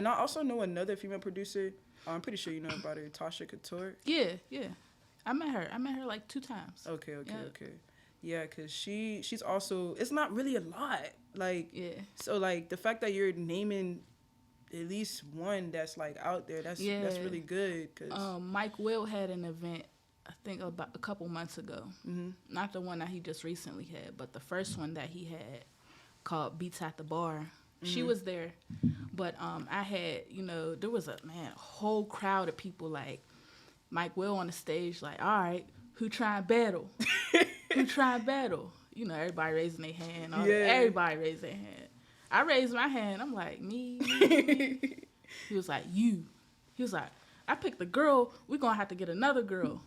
And I also know another female producer. I'm pretty sure you know about her, Tasha Catour. Yeah. I met her like 2 times. Okay. Yeah, because she's also, it's not really a lot. Like, so, like, the fact that you're naming at least one that's, like, out there, that's really good. Cause Mike Will had an event, I think, about a couple months ago. Mm-hmm. Not the one that he just recently had, but the first one that he had called Beats at the Bar. Mm-hmm. She was there. But I had, there was a whole crowd of people, like, Mike Will on the stage, like, all right, who trying battle? Who trying battle? Everybody raising their hand. Everybody raised their hand. I raised my hand. I'm like, me. He was like, you. He was like, I picked the girl. We're going to have to get another girl.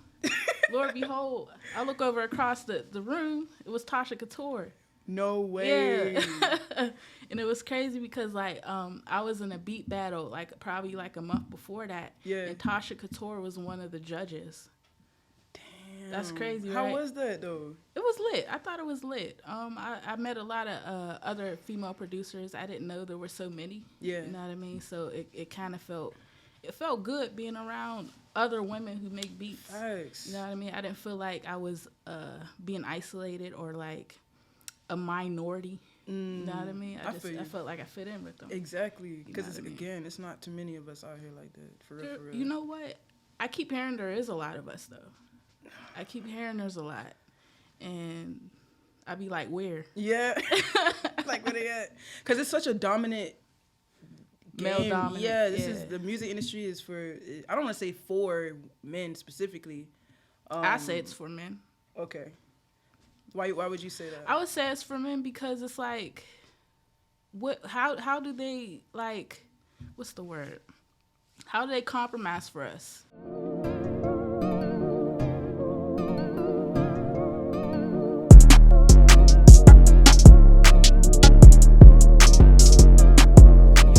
Lord behold, I look over across the room. It was Tasha Catour. No way. Yeah. And it was crazy because, like, I was in a beat battle, like, probably, like, a month before that. Yeah. And Tasha Catour was one of the judges. Damn. That's crazy, right? How was that, though? It was lit. I thought it was lit. I met a lot of other female producers. I didn't know there were so many. Yeah. You know what I mean? So it kind of felt good being around other women who make beats. Thanks. You know what I mean? I didn't feel like I was being isolated or, like, a minority. You know what I mean? I felt like I fit in with them. Exactly. Because, again, it's not too many of us out here like that. For real, for real. You know what? I keep hearing there is a lot of us, though. I keep hearing there's a lot. And I be like, where? Yeah. Like, where they at? Because it's such a dominant game. Male dominant. Yeah, the music industry is for, I don't want to say for men specifically. I say it's for men. Okay. Why would you say that? I would say it's for men because it's like, how do they, like, what's the word? How do they compromise for us?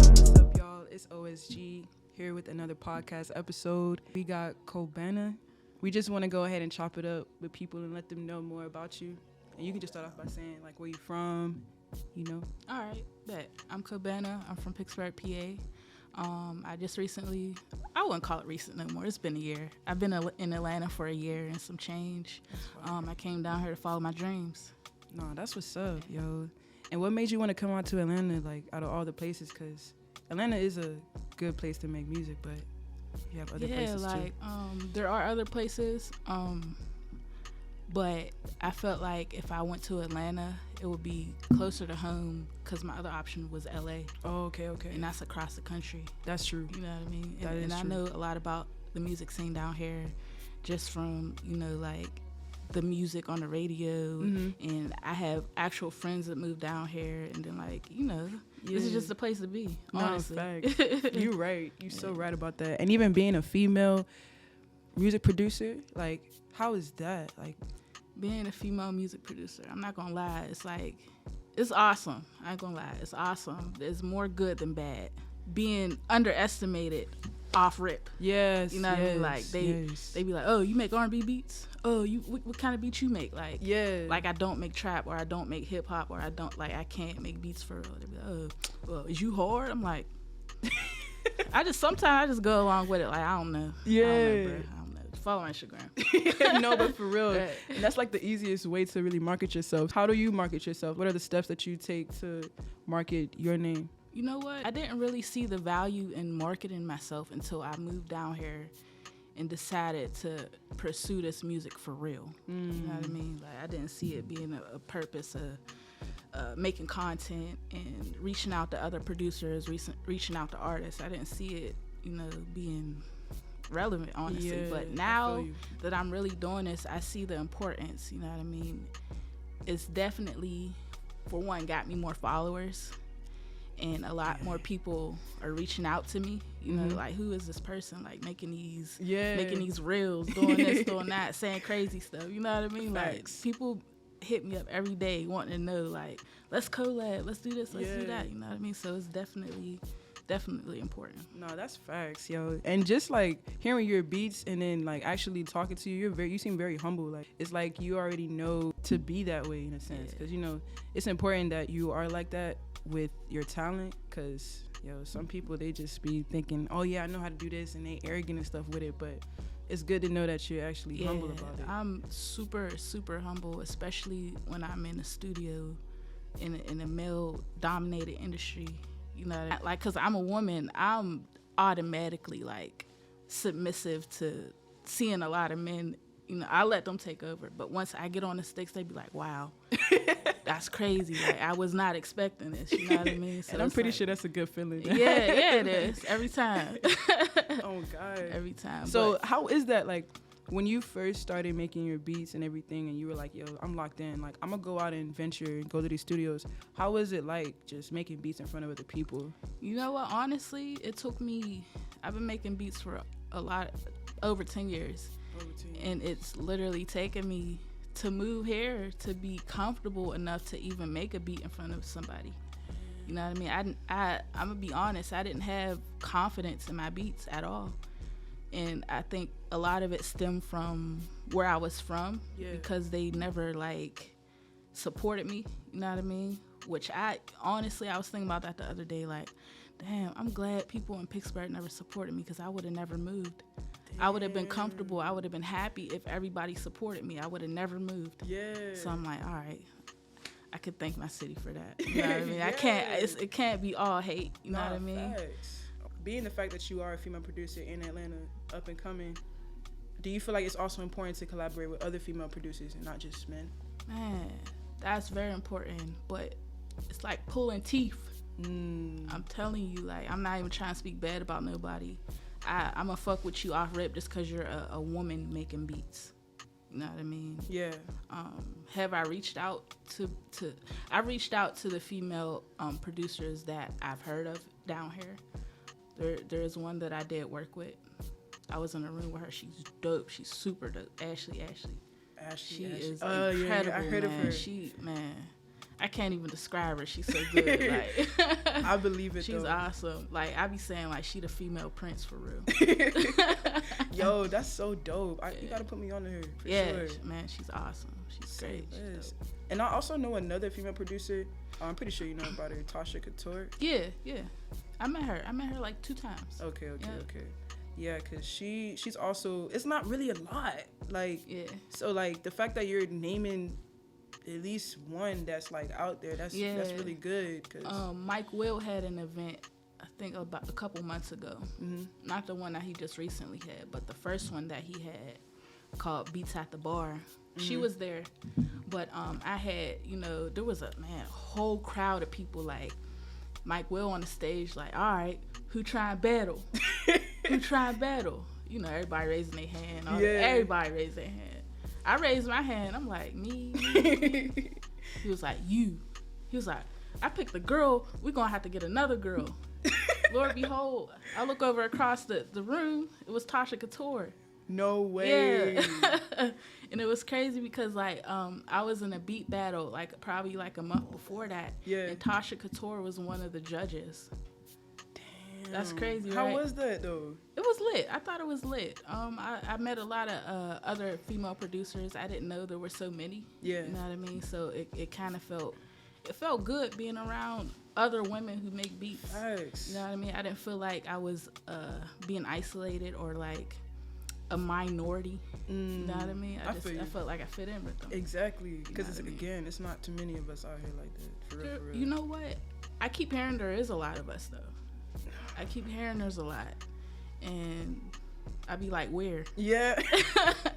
What's up, y'all? It's OSG here with another podcast episode. We got Cobannah. We just want to go ahead and chop it up with people and let them know more about you. And you can just start off by saying, like, where you from, All right, bet. I'm Cobannah. I'm from Pittsburgh, PA. I just recently, I wouldn't call it recent no more. It's been a year. I've been in Atlanta for a year and some change. I came down here to follow my dreams. No, that's what's up, yo. And what made you want to come out to Atlanta, like, out of all the places? Because Atlanta is a good place to make music, but you have other places too. There are other places, but I felt like if I went to Atlanta, it would be closer to home because my other option was LA. Oh, okay. And that's across the country. That's true. You know what I mean? That is true. I know a lot about the music scene down here just from, like, the music on the radio. Mm-hmm. And I have actual friends that moved down here and then, like, this is just the place to be, honestly. No, fact. You're right. You're so right about that. And even being a female music producer, like, how is that? Like, being a female music producer, I'm not gonna lie, it's like, it's awesome. I ain't gonna lie, it's awesome. There's more good than bad. Being underestimated off rip. Yes. You know what I mean? Like, they be like, oh, you make R&B beats? Oh, what kind of beats you make? Like, like, I don't make trap, or I don't make hip hop, or I can't make beats for real. They be like, oh, well, is you hard? I'm like, sometimes I just go along with it. Like, I don't know. Yeah. I don't know, bro. Follow on Instagram. No, but for real. And that's like the easiest way to really market yourself. How do you market yourself? What are the steps that you take to market your name? You know what? I didn't really see the value in marketing myself until I moved down here and decided to pursue this music for real. You know what I mean? Like, I didn't see it being a purpose of making content and reaching out to other producers, reaching out to artists. I didn't see it, being relevant, honestly. Yeah, but now that I'm really doing this, I see the importance. You know what I mean? It's definitely, for one, got me more followers, and a lot more people are reaching out to me. You know, like, who is this person? Like, making these reels, doing this, doing that, saying crazy stuff. You know what I mean? Facts. Like, people hit me up every day wanting to know, like, let's collab, let's do this, let's do that. You know what I mean? So it's definitely important. No, that's facts, yo. And just, like, hearing your beats and then, like, actually talking to you, you seem very humble. Like, it's like you already know to be that way in a sense, because it's important that you are like that with your talent, because some people, they just be thinking, oh yeah, I know how to do this, and they arrogant and stuff with it, but it's good to know that you're actually humble about it. I'm super, super humble, especially when I'm in the studio in a male-dominated industry. You know, like, because I'm a woman, I'm automatically, like, submissive to seeing a lot of men. You know, I let them take over. But once I get on the sticks, they be like, wow, that's crazy. Like, I was not expecting this. You know what I mean? So and I'm pretty sure that's a good feeling. Yeah, it is. Every time. Oh, God. Every time. So how is that, like, when you first started making your beats and everything, and you were like, yo, I'm locked in, like, I'm gonna go out and venture and go to these studios, how was it like just making beats in front of other people? You know what, honestly, it took me, I've been making beats for over 10 years. And it's literally taken me to move here to be comfortable enough to even make a beat in front of somebody. You know what I mean? I'm gonna be honest, I didn't have confidence in my beats at all. And I think a lot of it stemmed from where I was from, because they never, like, supported me, you know what I mean? Which I was thinking about that the other day, like, damn, I'm glad people in Pittsburgh never supported me, because I would have never moved. Damn. I would have been comfortable. I would have been happy if everybody supported me. I would have never moved. Yeah. So I'm like, all right, I could thank my city for that. You know what I mean? It can't be all hate, you know what I mean? Facts. Being the fact that you are a female producer in Atlanta, up and coming, do you feel like it's also important to collaborate with other female producers and not just men? Man, that's very important, but it's like pulling teeth. I'm telling you, like, I'm not even trying to speak bad about nobody. I'm gonna fuck with you off rip just because you're a woman making beats. You know what I mean? Yeah. Have I reached out to the female producers that I've heard of down here. There's one that I did work with. I was in a room with her. She's dope. She's super dope. Ashley. She is incredible, yeah, I heard of her. I can't even describe her. She's so good. Like, I believe it. She's awesome. Like, I be saying, like, she the female Prince for real. Yo, that's so dope. You gotta put me on to her for sure. Man, she's awesome. She's great. She's and I also know another female producer. I'm pretty sure you know about her, Tasha Catour. Yeah. I met her like 2 times. Okay. Yeah, because she's also, it's not really a lot. Like, so, like, the fact that you're naming at least one that's, like, out there, that's really good. Cause Mike Will had an event, I think about a couple months ago. Not the one that he just recently had, but the first one that he had called Beats at the Bar. She was there, but I had, there was a whole crowd of people, like, Mike Will on the stage, like, all right, who trying battle? Who trying battle? Everybody raising their hand. Everybody raised their hand. I raised my hand. I'm like, me. He was like, you. He was like, I picked the girl. We're going to have to get another girl. Lord behold, I look over across the room. It was Tasha Catour. No way. Yeah. And it was crazy because, like, I was in a beat battle, like, probably like a month before that. Yeah. And Tasha Catour was one of the judges. Damn. That's crazy, right? How was that, though? It was lit. I thought it was lit. I met a lot of other female producers. I didn't know there were so many. Yeah. You know what I mean? So it kind of felt good being around other women who make beats. Nice. You know what I mean? I didn't feel like I was being isolated or, like, a minority. You know what I mean? I felt like I fit in with them. Exactly. Because, again, it's not too many of us out here like that. For real. You know what? I keep hearing there is a lot of us, though. I keep hearing there's a lot. And I be like, where? Yeah.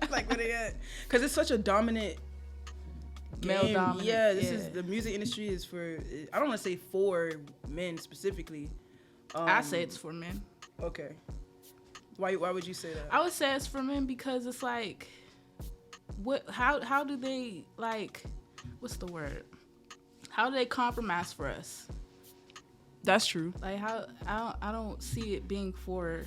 Like, where they at? Because it's such a dominant male dominant. Yeah, this is, the music industry is for, I don't want to say for men specifically. I say it's for men. Okay. Why would you say that? I would say it's for men because it's like, how do they, like, what's the word? How do they compromise for us? That's true. Like, I don't see it being for,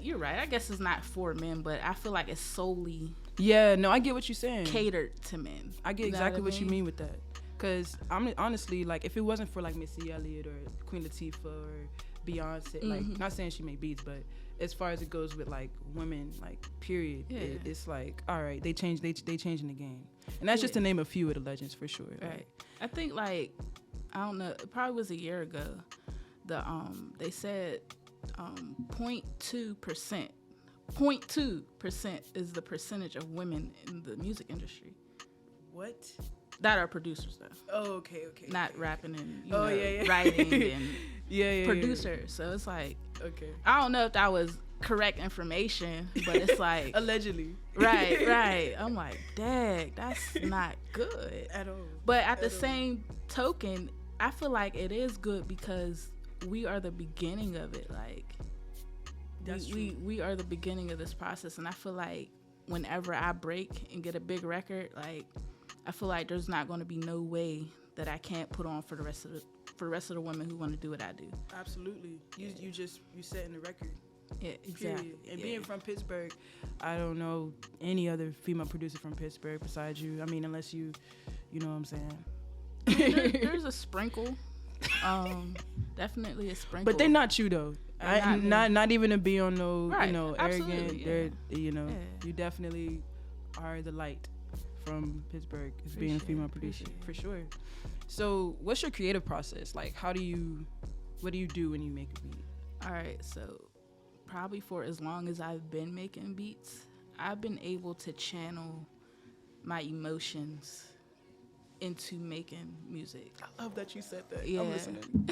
you're right. I guess it's not for men, but I feel like it's solely. Yeah, no, I get what you're saying. Catered to men. I get exactly what you mean with that. Because honestly, like, if it wasn't for, like, Missy Elliott or Queen Latifah or Beyonce, like, not saying she made beats, but as far as it goes with, like, women, like, period, it's like, all right, they changing the game, and that's just to name a few of the legends for sure. Right. I think, like, I don't know, it probably was a year ago. they said 0.2%. 0.2% is the percentage of women in the music industry What? that are producers, though. Oh, okay. Not rapping and Yeah. writing and yeah. producers. So it's like, Okay. I don't know if that was correct information, but it's like Allegedly. right. I'm like, dang, that's not good At all. But at the same token, I feel like it is good because we are the beginning of it. Like, That's true. we are the beginning of this process, and I feel like whenever I break and get a big record, like, I feel like there's not going to be no way that I can't put on for the rest of the women who want to do what I do. Absolutely. You setting the record. Yeah, exactly. Period. And being from Pittsburgh, I don't know any other female producer from Pittsburgh besides you. I mean, unless you know what I'm saying. There's a sprinkle. Definitely a sprinkle. But they're not you though. Not even to be on no, right. arrogant. Yeah. They're, you definitely are the light from Pittsburgh as being a female producer for sure. So, what's your creative process? Like, what do you do when you make a beat? All right, so probably for as long as I've been making beats, I've been able to channel my emotions into making music. I love that you said that. Yeah. I'm listening.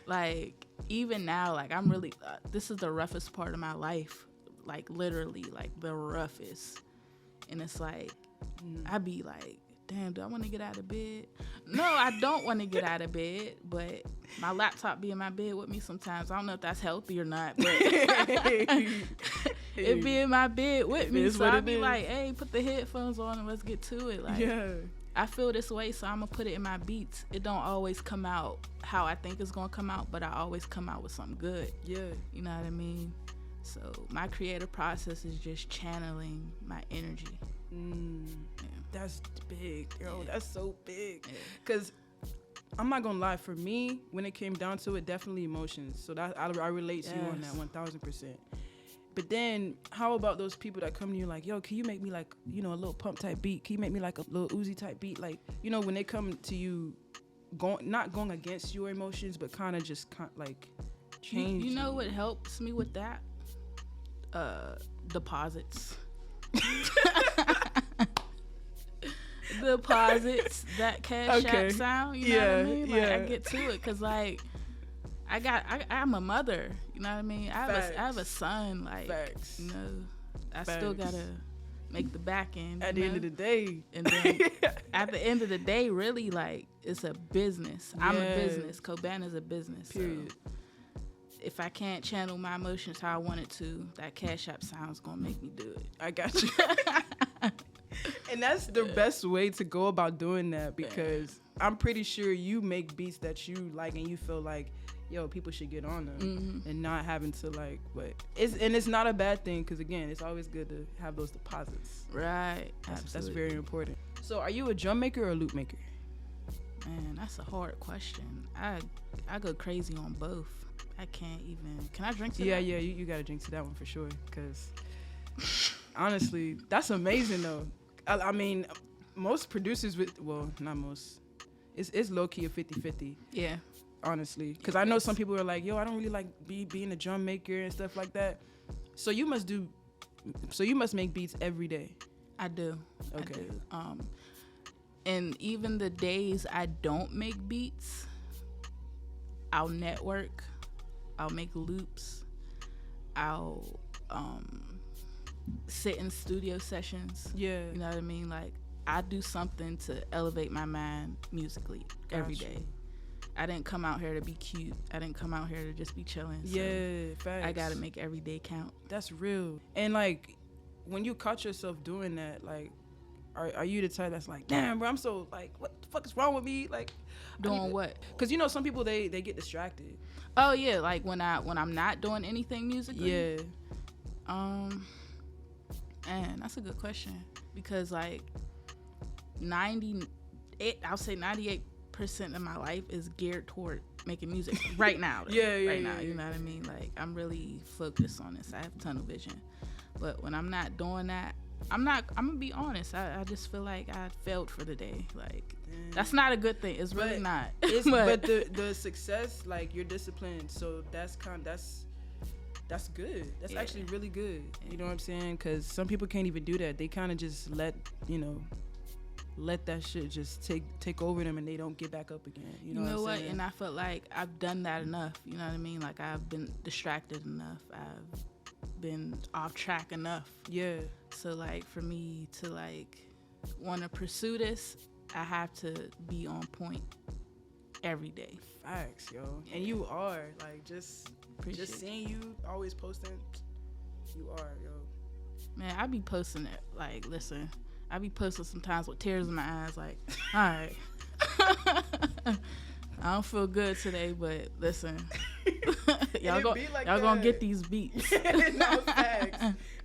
Like, even now, like, I'm really, this is the roughest part of my life. Like, literally, like, the roughest. And it's like, I be like, damn, do I want to get out of bed? No, I don't want to get out of bed, but my laptop be in my bed with me sometimes. I don't know if that's healthy or not, but it be in my bed with me. So I be like, hey, put the headphones on and let's get to it. Like, yeah. I feel this way, so I'm going to put it in my beats. It don't always come out how I think it's going to come out, but I always come out with something good. Yeah. You know what I mean? So my creative process is just channeling my energy. Yeah. That's big, yo. That's so big. Because I'm not gonna lie, for me, when it came down to it, definitely emotions. So that I relate to you on that 1000%. But then, how about those people that come to you like, yo, can you make me like, a little pump type beat? Can you make me like a little Uzi type beat? Like, when they come to you, not going against your emotions, but kind of just like change. You know what helps me with that? Deposits. Deposits, that Cash App sound, you know what I mean? Like, I get to it because, like, I'm a mother, you know what I mean? I have a son, like, Facts. I still gotta make the back end. At the end of the day. And then at the end of the day, really, like, it's a business. I'm a business. Cobannah is a business. Period. So if I can't channel my emotions how I want it to, that Cash App sound's gonna make me do it. I got you. And that's the best way to go about doing that, because I'm pretty sure you make beats that you like and you feel like, yo, people should get on them, and not having to like, but it's not a bad thing, because again, it's always good to have those deposits. Right. That's very important. So are you a drum maker or a loop maker? Man, that's a hard question. I go crazy on both. I can't even. Can I drink to that? Yeah, you gotta drink to that one for sure, because honestly, that's amazing though. I mean, most producers not most. It's low key a 50-50. Yeah. Honestly, because I know some people are like, yo, I don't really like being a drum maker and stuff like that. So you must make beats every day. I do. Okay. I do. And even the days I don't make beats, I'll network, I'll make loops, I'll sit in studio sessions. Yeah. You know what I mean? Like, I do something to elevate my mind musically every day. I didn't come out here to be cute. I didn't come out here to just be chilling. So Yeah, facts. I gotta make every day count. That's real. And like, when you caught yourself doing that, like, are you the type that's like, damn, bro, I'm so like, what the fuck is wrong with me? Like, Doing what? Because some people they get distracted. Oh yeah, like when I'm not doing anything musically. Yeah. Man, that's a good question, because like I'll say 98% of my life is geared toward making music right now. Yeah, you know what I mean? Like, I'm really focused on this. I have tunnel vision. But when I'm not doing that, I'm gonna be honest. I just feel like I failed for the day. Like, that's not a good thing. It's really not. But the success, like, you're disciplined, so that's good. That's actually really good. You know what I'm saying? Because some people can't even do that. They kind of just let that shit just take over them, and they don't get back up again. You know what I'm saying? And I felt like I've done that enough. You know what I mean? Like, I've been distracted enough. I've been off track enough. Yeah. So, like, for me to, like, want to pursue this, I have to be on point every day. Facts, yo. And you are, like, just seeing you always posting, you are, yo. Man, I be posting it, like, listen, I be posting sometimes with tears in my eyes, like, all right. I don't feel good today, but listen, y'all gonna get these beats. No, facts.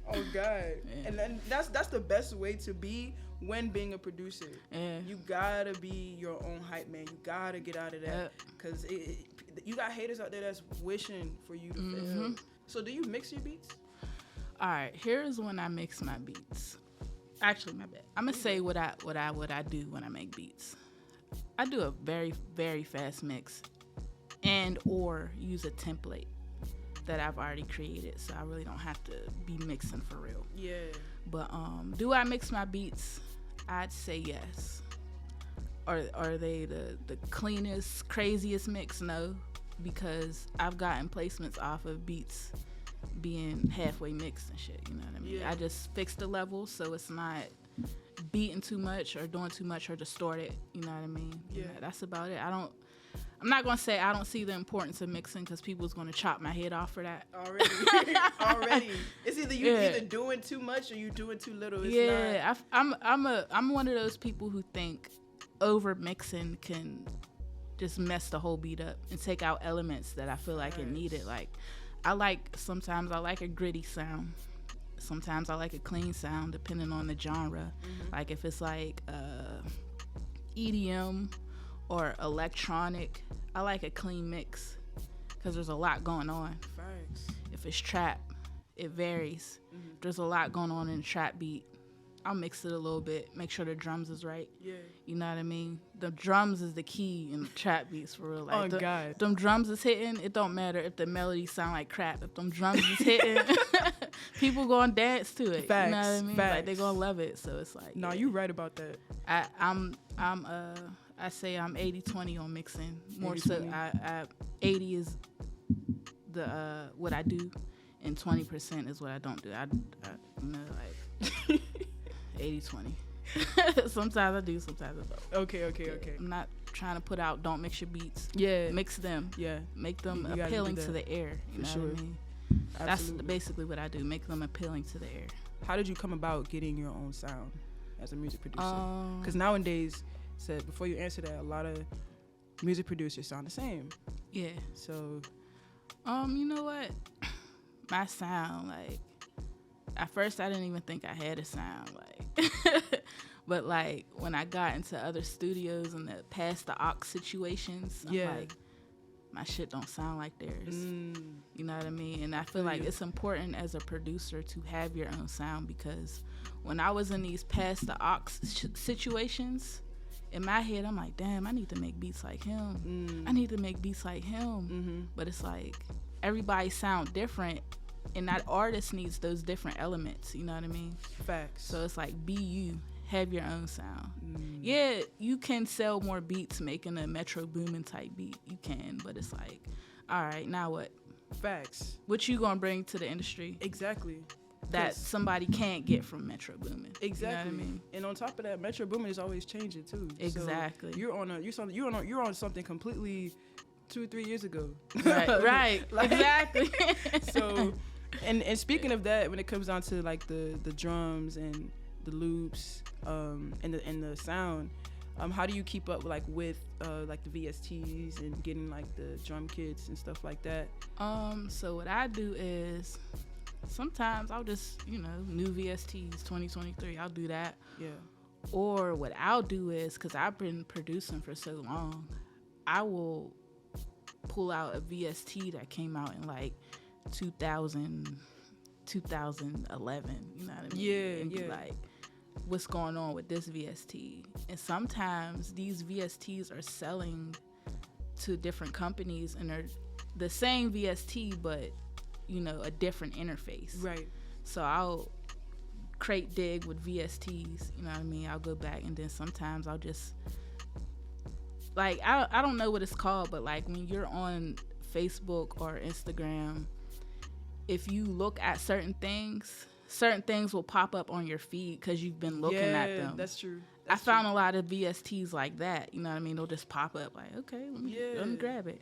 Oh God. Yeah. And then that's the best way to be when being a producer. Yeah. You gotta be your own hype man. You gotta get out of that, because you got haters out there that's wishing for you to fail. So do you mix your beats? All right, here's when I mix my beats. Actually, my bad. I'm gonna say what I do when I make beats. I do a very, very fast mix, and or use a template that I've already created, so I really don't have to be mixing for real. Yeah. But do I mix my beats? I'd say yes. Are they the cleanest, craziest mix? No, because I've gotten placements off of beats being halfway mixed and shit. You know what I mean? Yeah. I just fix the level so it's not beating too much or doing too much or distorted. You know what I mean? Yeah. That's about it. I'm not gonna say I don't see the importance of mixing, because people's gonna chop my head off for that. Already. It's either either doing too much or you doing too little. It's not. I'm one of those people who think over mixing can just mess the whole beat up and take out elements that I feel like it needed. Like, sometimes I like a gritty sound. Sometimes I like a clean sound, depending on the genre. Like, if it's like EDM or electronic, I like a clean mix, because there's a lot going on. Facts. If it's trap, it varies. There's a lot going on in the trap beat. I'll mix it a little bit, make sure the drums is right. Yeah. You know what I mean? The drums is the key in the trap beats, for real. Like, God. Them drums is hitting, it don't matter if the melody sound like crap. If them drums is hitting, people gonna dance to it. Facts. You know what I mean? Facts. Like, they gonna love it. So it's like, no, you right about that. I say I'm 80-20 on mixing. More 80-20. So 80 is the what I do, and 20% is what I don't do. I you know, like 80-20. Sometimes I do, sometimes I don't. Okay. I'm not trying to put out don't mix your beats. Yeah. Mix them. Yeah. Make them appealing to the air. You know what I mean? Absolutely. That's basically what I do. Make them appealing to the air. How did you come about getting your own sound as a music producer? Because nowadays, before you answer that, a lot of music producers sound the same. Yeah. So, you know what? My sound, like, at first I didn't even think I had a sound, like, but like when I got into other studios and past the aux situations, I'm like, my shit don't sound like theirs. You know what I mean? And I feel like it's important as a producer to have your own sound, because when I was in these past the aux situations, in my head, I'm like, damn, I need to make beats like him. I need to make beats like him. But it's like, everybody sound different, and that artist needs those different elements. You know what I mean? Facts. So it's like, be you. Have your own sound. Yeah, you can sell more beats making a Metro Boomin type beat. You can, but it's like, all right, now what? Facts. What you gonna bring to the industry? Exactly. That somebody can't get from Metro Boomin. Exactly. You know what I mean? And on top of that, Metro Boomin is always changing too. Exactly. So you're on something completely 2-3 years ago. Right. Like, exactly. So, and speaking of that, when it comes down to like the drums and the loops, and the sound, how do you keep up with like the VSTs and getting like the drum kits and stuff like that? So what I do is, sometimes I'll just, new VSTs 2023, I'll do that. Yeah. Or what I'll do is, because I've been producing for so long, I will pull out a VST that came out in like 2000, 2011. You know what I mean? Yeah, and be yeah. like, what's going on with this VST? And sometimes these VSTs are selling to different companies and they're the same VST, but you know, a different interface. Right. So I'll crate dig with VSTs, you know what I mean? I'll go back, and then sometimes I'll just like, I don't know what it's called, but like when you're on Facebook or Instagram, if you look at certain things will pop up on your feed because you've been looking at them. That's true. I found a lot of VSTs like that, you know what I mean? They'll just pop up like, okay, let me grab it.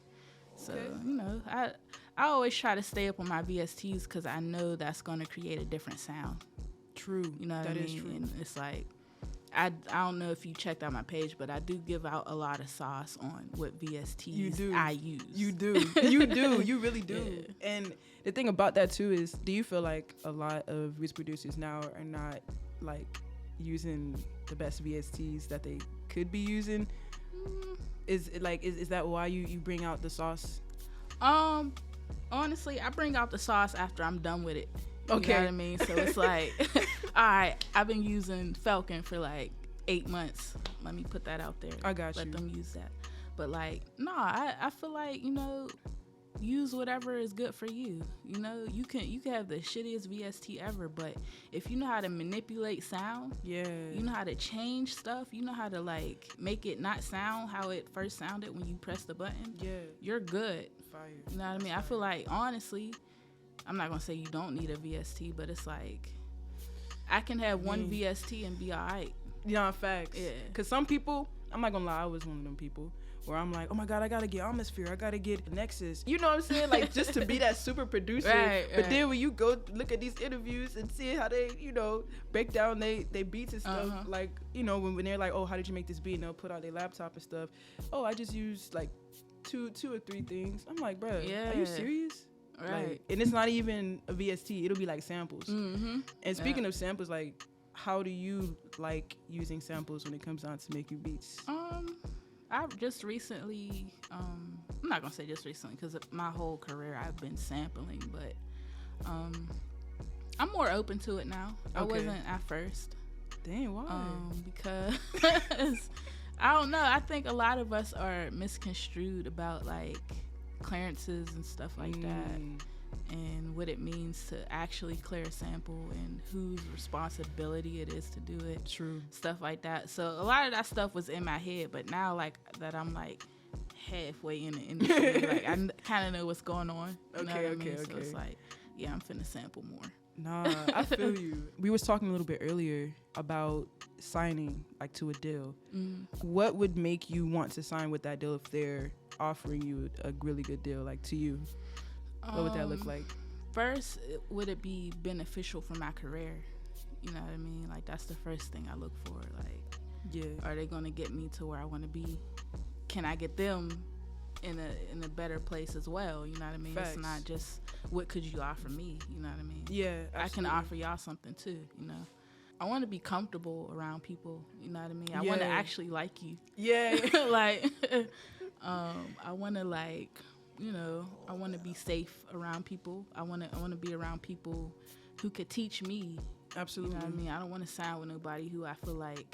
So, you know, I always try to stay up on my VSTs because I know that's going to create a different sound. True. You know what I mean? That is true. And it's like, I don't know if you checked out my page, but I do give out a lot of sauce on what VSTs I use. You do. You really do. Yeah. And the thing about that too is, do you feel like a lot of music producers now are not like using the best VSTs that they could be using? Is that why you bring out the sauce? Honestly, I bring out the sauce after I'm done with it. Okay. You know what I mean? So it's like, all right, I've been using Falcon for like 8 months. Let me put that out there. I got you. Let them use that. But like, I feel like, you know, use whatever is good for you. You know, you can have the shittiest VST ever, but if you know how to manipulate sound, you know how to change stuff, you know how to like make it not sound how it first sounded when you press the button, you're good. Fire. You know what I mean? I feel like, honestly, I'm not gonna say you don't need a VST, but it's like I can have one VST and be alright. Yeah, facts. Yeah. Cause some people, I'm not gonna lie, I was one of them people where I'm like, oh my God, I gotta get Atmosphere, I gotta get Nexus. You know what I'm saying? Like, just to be that super producer. Right. But then when you go look at these interviews and see how they, you know, break down they beats and stuff, like, you know, when they're like, oh, how did you make this beat? And they'll put out their laptop and stuff. Oh, I just used like two or three things. I'm like, bro, are you serious? Right. Like, and it's not even a VST, it'll be like samples. And speaking of samples, like, how do you like using samples when it comes down to making beats? I've just recently, I'm not gonna say just recently because my whole career I've been sampling, but I'm more open to it now. I wasn't at first. Dang, why? Because I don't know. I think a lot of us are misconstrued about like clearances and stuff like that, and what it means to actually clear a sample and whose responsibility it is to do it. True. Stuff like that. So a lot of that stuff was in my head, but now like that I'm like halfway in the industry, like I kind of know what's going on. You know what I mean? So it's like, yeah, I'm finna sample more. Nah, I feel you. We was talking a little bit earlier about signing like to a deal. What would make you want to sign with that deal if they're offering you a really good deal, like to you? What would that look like? First, would it be beneficial for my career? You know what I mean? Like, that's the first thing I look for. Like, are they going to get me to where I want to be? Can I get them in a better place as well? You know what I mean? Facts. It's not just what could you offer me? You know what I mean? Yeah, absolutely. I can offer y'all something too. You know, I want to be comfortable around people. You know what I mean? I want to actually like you. Yeah. Like, I want to like. You know, I want to be safe around people. I want to be around people who could teach me. Absolutely. You know what I mean? I don't want to sign with nobody who I feel like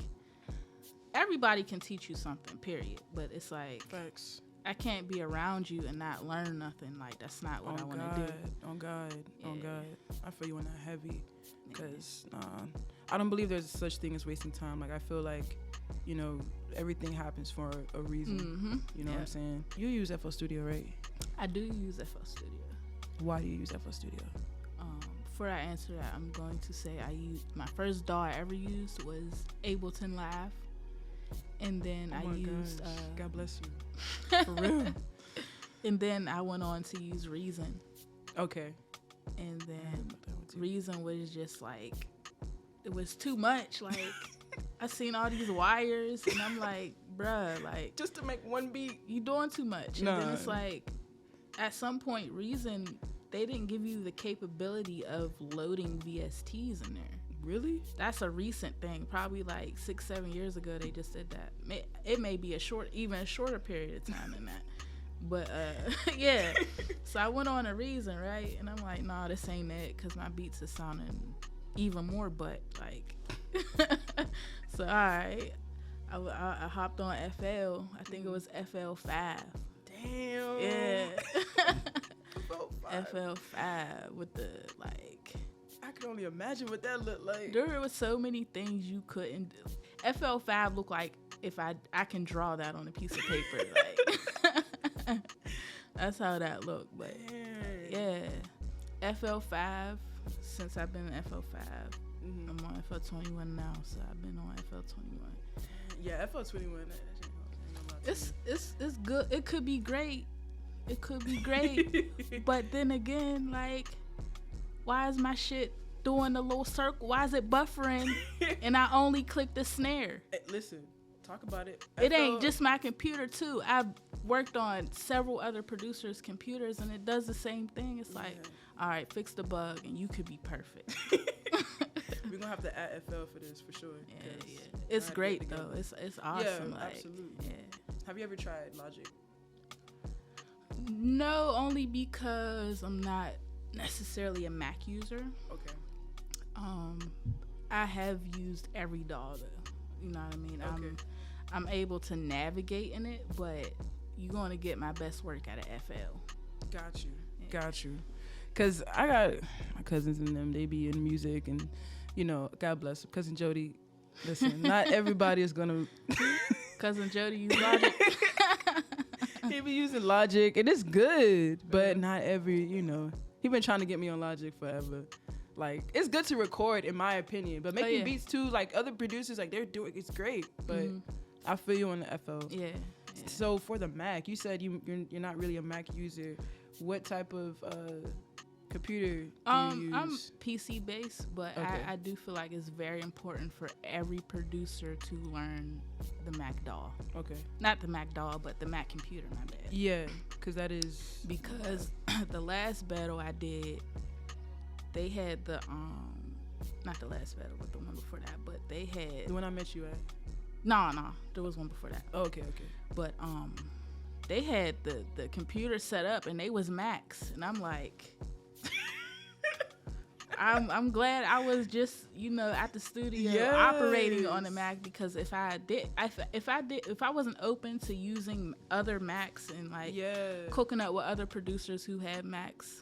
everybody can teach you something, period. But it's like, facts. I can't be around you and not learn nothing. Like, that's not what I want to do. On God. I feel you on that heavy. Because I don't believe there's such thing as wasting time. Like, I feel like, you know, everything happens for a reason. You know what I'm saying? You use FL Studio, right? I do use FL Studio. Why do you use FL Studio? Before I answer that, I'm going to say my first DAW I ever used was Ableton Live. And then I used... God bless you. For real. And then I went on to use Reason. Okay. And then Reason was just like... It was too much. Like... I seen all these wires and I'm like, bruh, like, just to make one beat, you doing too much. And then it's like, at some point, Reason, they didn't give you the capability of loading VSTs in there. Really? That's a recent thing. Probably like 6-7 years ago they just did that. It may be even a shorter period of time than that. But yeah. So I went on a reason, right? And I'm like, nah, this ain't it, because my beats are sounding even more butt. Like, so all right. I hopped on FL. I think it was FL5. Damn. Yeah. FL5. FL5 with the, like, I can only imagine what that looked like. there was so many things you couldn't do. FL5 looked like if I can draw that on a piece of paper. Like, that's how that looked. But yeah, FL5. Since I've been in FL5, I'm on FL21 now. So I've been on FL21. Yeah, FL21. It's good. It could be great. It could be great. But then again, like, why is my shit doing the little circle? Why is it buffering? And I only click the snare. Hey, listen, talk about it. It ain't just my computer too. I've worked on several other producers' computers, and it does the same thing. It's like, all right, fix the bug, and you could be perfect. We're gonna have to add FL for this for sure. Yeah. It's great though. It's awesome. Yeah, like, absolutely. Yeah. Have you ever tried Logic? No, only because I'm not necessarily a Mac user. Okay. I have used every DAW though. You know what I mean? Okay. I'm able to navigate in it, but you're gonna get my best work out of FL. Got you. Yeah. Got you. Cause I got my cousins and them. They be in music, and you know, God bless them. Cousin Jody. Listen, not everybody is gonna. Cousin Jody use Logic. He be using Logic, and it's good, but not every. You know, he been trying to get me on Logic forever. Like, it's good to record, in my opinion, but making beats too, like other producers, like they're doing, it's great. But I feel you on the FL. Yeah. So for the Mac, you said you're not really a Mac user. What type of computer do you use? I'm PC based, but Okay. I do feel like it's very important for every producer to learn the Mac DAW. Okay. Not the Mac DAW, but the Mac computer, my bad. Yeah, because that is... Because the last battle I did, they had the, not the last battle, but the one before that, but they had... The one I met you at? No, there was one before that. Oh, okay. But they had the computer set up, and they was Macs, and I'm like... I'm glad I was just, at the studio operating on the Mac, because if I wasn't open to using other Macs and cooking up with other producers who had Macs,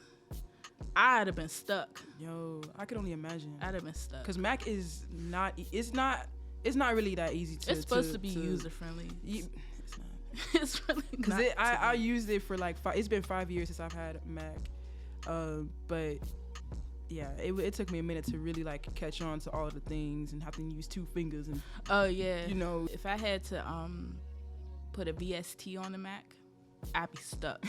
I'd have been stuck. Yo, I can only imagine. I'd have been stuck. Because Mac is not, it's not really that easy to... It's supposed to be user friendly. It's not. It's really not. Because I used it for it's been 5 years since I've had Mac. But yeah, it took me a minute to really catch on to all the things and have to use two fingers and if I had to put a VST on the Mac, I'd be stuck.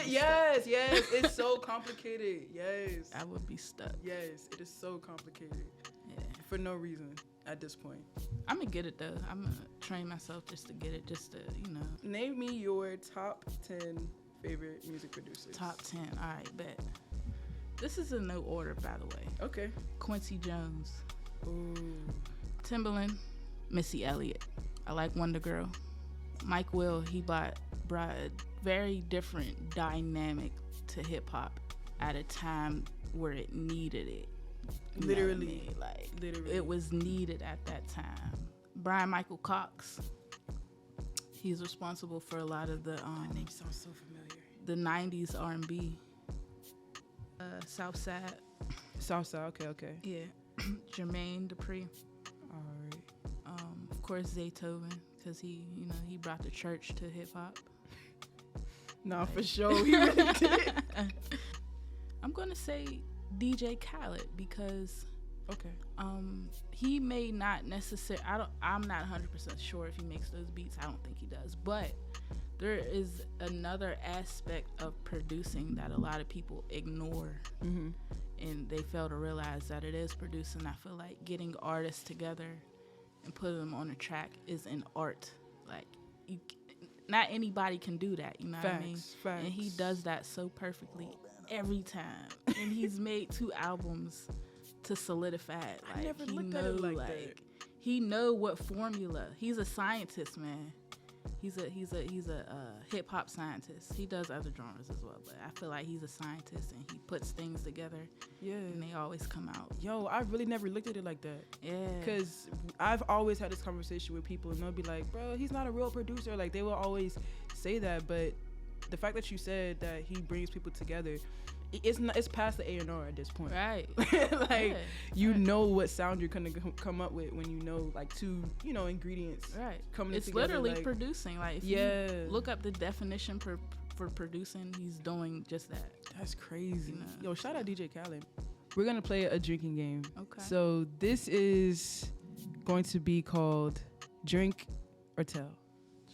Yes, it's so complicated. Yes, I would be stuck. Yes, it is so complicated. Yeah, for no reason at this point. I'm gonna get it though. I'm gonna train myself just to get it, just to Name me your top 10 favorite music producers. Top 10. All right, bet. This is in no order, by the way. Okay. Quincy Jones. Ooh. Timbaland. Missy Elliott. I like Wonder Girl. Mike Will, he brought a very different dynamic to hip hop at a time where it needed it. Literally. Literally. It was needed at that time. Brian Michael Cox. He's responsible for a lot of the that name sounds so familiar. The 90s R&B. Southside. Okay. Yeah. Jermaine Dupri. All right. Of course, Zaytoven, because he brought the church to hip hop. No, for sure, he really did. I'm gonna say DJ Khaled, because he may not necessarily. I'm not 100% sure if he makes those beats. I don't think he does, but there is another aspect of producing that a lot of people ignore, and they fail to realize that it is producing. I feel like getting artists together and putting them on a track is an art. Like, not anybody can do that, you know what I mean? Facts. And he does that so perfectly every time. And he's made 2 albums to solidify it. I never looked at it like that. He know what formula. He's a scientist, man. He's a hip hop scientist. He does other genres as well, but I feel like he's a scientist and he puts things together. Yeah. And they always come out. Yo, I really never looked at it like that. Yeah. Because I've always had this conversation with people, and they'll be like, "Bro, he's not a real producer." Like, they will always say that, but the fact that you said that he brings people together, it's past the A&R at this point. Right. Like, you know what sound you're gonna come up with when you know, like, two, ingredients. Right. Coming it's together. Literally like, producing. Like, if you look up the definition for producing, he's doing just that. That's crazy. You know? Yo, shout out DJ Khaled. We're gonna play a drinking game. Okay. So this is going to be called Drink or Tell.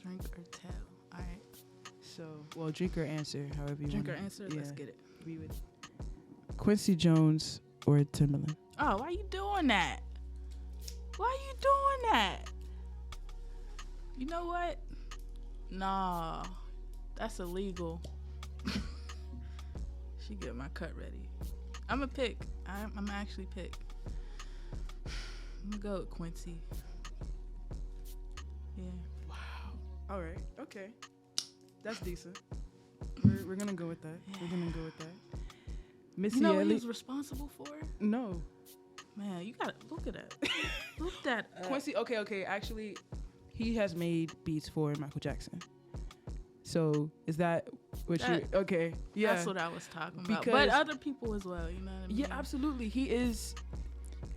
Drink or tell. All right. So, well, drink or answer, however you want. Drink or answer. Yeah. Let's get it. We would. Quincy Jones or Timbaland? Oh, why you doing that? Why you doing that? You know what? Nah, that's illegal. She get my cut ready. I'm a pick. I'm actually pick. I'm gonna go with Quincy. Yeah. Wow. All right. Okay. That's decent. We're gonna go with that. We're gonna go with that. Missy You know what Elliott. he was responsible for? No. Man, you gotta look at that. Look that up. Quincy. Okay. Actually, he has made beats for Michael Jackson. So is that what you? Okay. Yeah. That's what I was talking about. Because, but other people as well. You know what I mean? Yeah, absolutely. He is.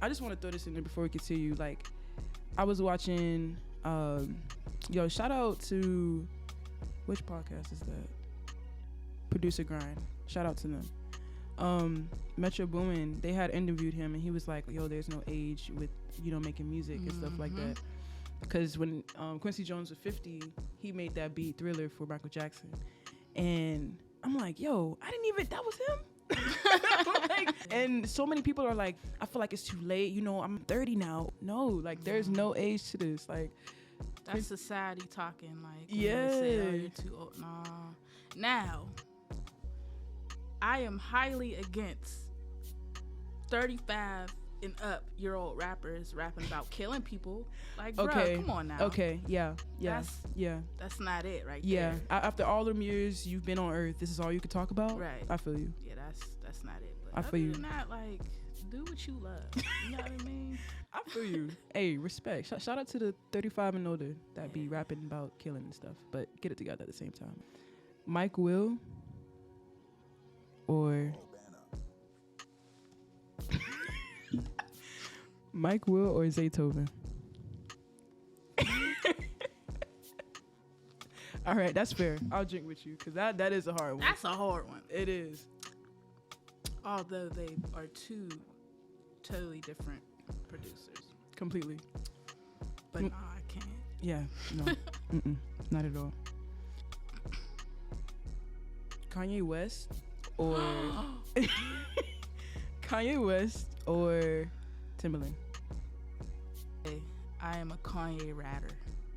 I just want to throw this in there before we continue. Like, I was watching. Yo, shout out to which podcast is that? Producer Grind. Shout out to them. Metro Boomin, they had interviewed him, and he was like, "Yo, there's no age with making music and stuff like that." Because when Quincy Jones was 50, he made that beat Thriller for Michael Jackson, and I'm like, "Yo, I didn't even that was him." Like, and so many people are like, "I feel like it's too late. I'm 30 now." No, like there's no age to this. Like, that's society talking. Like, yeah, they say, "Oh, you're too old." Nah. Now, I am highly against 35 and up year old rappers rapping about killing people. Like, okay, bro, come on now. Okay, yeah. That's not it, right? Yeah. there. After all them years you've been on Earth, this is all you could talk about. Right. I feel you. Yeah, that's not it. But I feel you. Other than that, like, do what you love. You know what I mean? I feel you. Hey, respect. Shout out to the 35 and older that be rapping about killing and stuff, but get it together at the same time. Mike Will or Mike Will or Zaytoven? All right, that's fair. I'll drink with you because that is a hard one. That's a hard one. It is. Although they are two totally different producers. Completely. But nah, I can't. Yeah, no. Not at all. Kanye West or Kanye West or Timbaland? I am a Kanye ratter.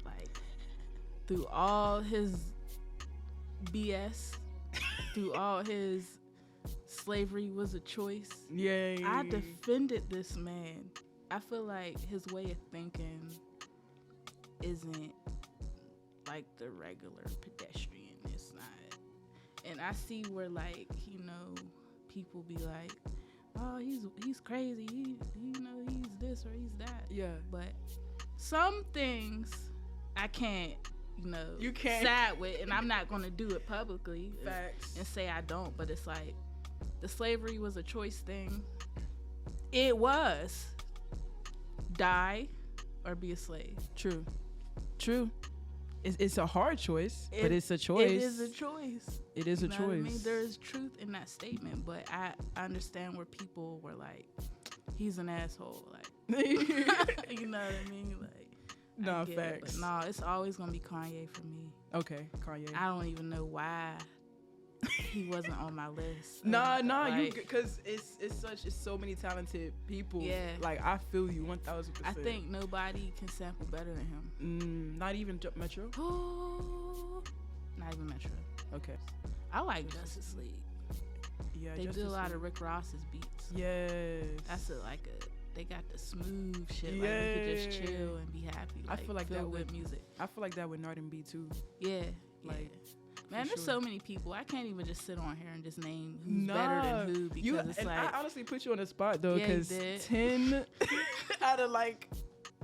Like, through all his BS, through all his slavery was a choice. Yay. I defended this man. I feel like his way of thinking isn't like the regular pedestrian. It's not. And I see where, like, people be like, "Oh, he's crazy. He's this or he's that." Yeah. But some things I can't, you can't side with, and I'm not gonna do it publicly. Facts. And say I don't. But it's like the slavery was a choice thing. It was die or be a slave. True. It's a hard choice, but it's a choice. It is a choice. It is a choice. What I mean? There is truth in that statement, but I understand where people were like, "He's an asshole." Like, you know what I mean? Like, nah, facts. But nah, it's always gonna be Kanye for me. Okay, Kanye. I don't even know why he wasn't on my list. Nah, like, because it's so many talented people. Yeah. Like, I feel you 1000%. I think nobody can sample better than him. Not even Metro. Not even Metro. Okay. I like Justice League. Yeah, They Justice do a lot League. of Rick Ross's beats. Yes. That's they got the smooth shit. Like you could just chill and be happy. Like, I feel like that good would music. I feel like that with Nard and B too. Yeah, Like, man, there's sure. so many people. I can't even just sit on here and just name who's better than who because it's and like I honestly put you on the spot though, Yeah, you because did. 10 out of like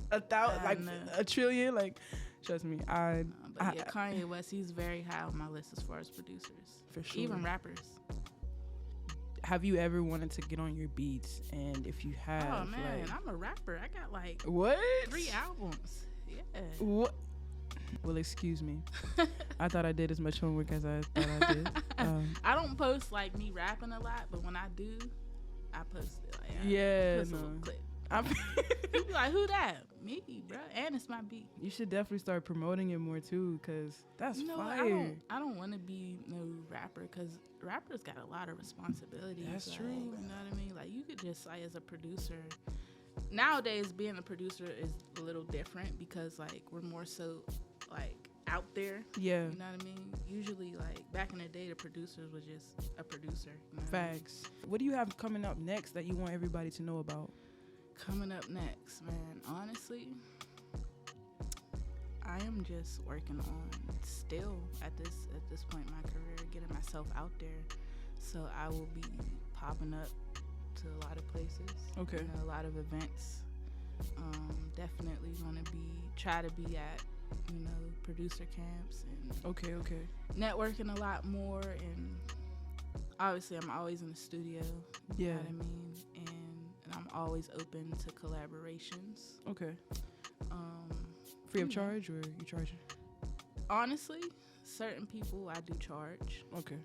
1,000, I like know. a trillion, like trust me, but yeah, Kanye West, he's very high on my list as far as producers, for sure. even rappers. Have you ever wanted to get on your beats? And if you have, Oh man, like, I'm a rapper. I got like what? 3 albums. Yeah. What? Well, excuse me. I thought I did as much homework as I thought I did. I don't post like me rapping a lot, but when I do, I post it. Like, Yeah, post a no. little clip. I'm You be like, who that? Me, bro. And it's my beat. You should definitely start promoting it more too, cause that's You know, fire. I don't want to be no rapper because rappers got a lot of responsibilities. That's like, true. You know what I mean? Like you could just like as a producer. Nowadays, being a producer is a little different because like we're more so like out there. Yeah, You know what I mean? Usually, like back in the day, the producers was just a producer. You know what I mean? facts. What do you have coming up next that you want everybody to know about? Coming up next, man. Honestly, I am just working on still at this point in my career, getting myself out there. So I will be popping up to a lot of places. Okay. You know, a lot of events. Definitely gonna try to be at, you know, producer camps and Okay. networking a lot more. And obviously, I'm always in the studio. You Yeah. know what I mean? And I'm always open to collaborations. Okay. Free you of know. charge, or you charge? Honestly, certain people I do charge, Okay.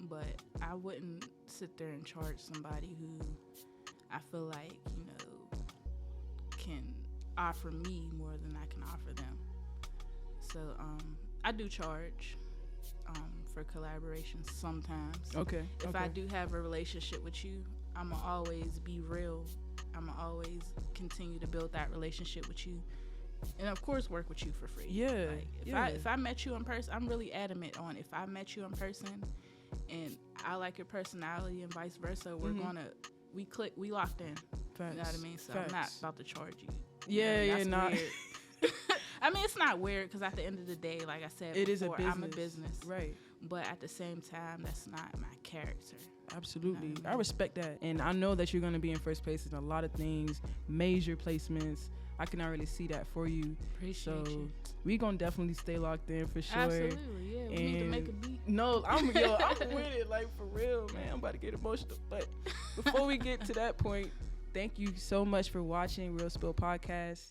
but I wouldn't sit there and charge somebody who I feel like, you know, can offer me more than I can offer them. So I do charge for collaborations sometimes. Okay. If I do have a relationship with you, I'ma always be real. I'ma always continue to build that relationship with you, and of course work with you for free. Yeah. Like, if I met you in person, I'm really adamant on if I met you in person, and I like your personality and vice versa, we're we click, we locked in. Facts. You know what I mean? So Facts. I'm not about to charge you. Yeah, That's nah. weird. I mean, it's not weird because at the end of the day, like I said, It is a before, business. I'm a business. Right. But at the same time, that's not my character. Absolutely. No. I respect that. And I know that you're going to be in first place in a lot of things, major placements. I can already see that for you. Appreciate So you. we going to definitely stay locked in for sure. Absolutely, yeah. We need to And make a beat. No, I'm with it, like for real, man. I'm about to get emotional. But before we get to that point, thank you so much for watching Real Spill Podcast.